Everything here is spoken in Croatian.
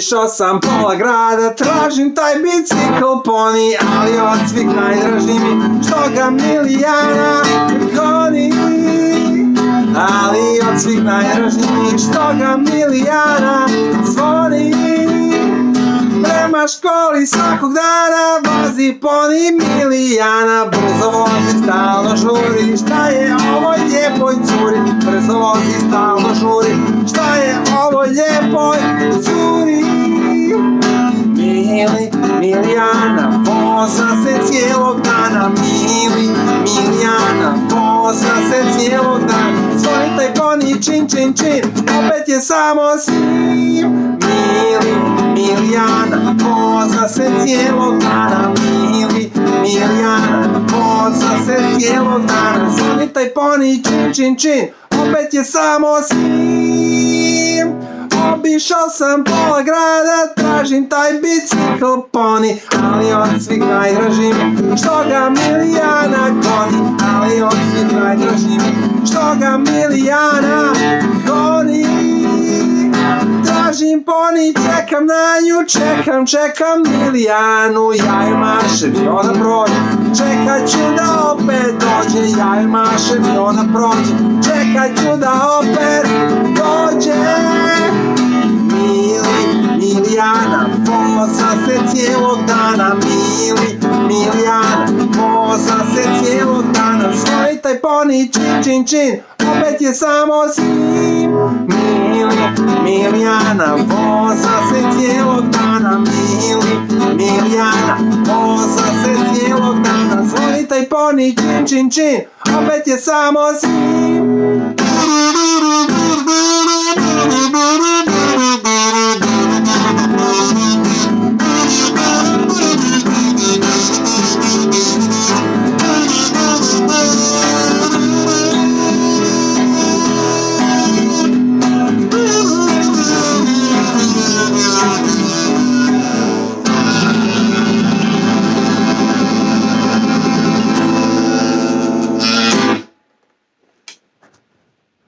Obišao sam pola grada, tražim taj bicikl poni, ali od svih najdraži mi što ga Milijana goni. Ali od svih najdraži mi što ga Milijana zvoni. Prema školi svakog dana vozi poni Milijana. Brzo vozi, stalno žuri, šta je ovo lijepoj curi? Brzo vozi, stalno žuri, šta je ovo lijepoj curi? Milijana, voza se cijelog dana. Milijana, voza se cijelog dana. Zvoni taj poni, čin, čin, čin, opet je samo s njim. Milijana, voza se cijelog dana. Milijana, voza se cijelog dana. Zvoni taj poni, čin, čin, čin, opet je samo s njim. Obišao sam pola grada, tražim taj bicikl poni, ali od svih najdraži mi što ga Milijana goni. Ali od svih najdraži mi što ga Milijana goni. Tražim poni, čekam na nju, čekam Milijanu. Ja joj mašem i ona prođe, čekat ću da opet dođe. Ja joj mašem i ona prođe, čekat ću da opet dođe. Milijana, voza se cijelog dana. Milijana, voza se cijelog dana. Zvoni taj poni, čin, čin, čin, opet je samo s njim. Milijana, voza se cijelog dana. Milijana, voza se cijelog dana. Zvoni taj poni, čin, čin, čin, opet je samo s njim.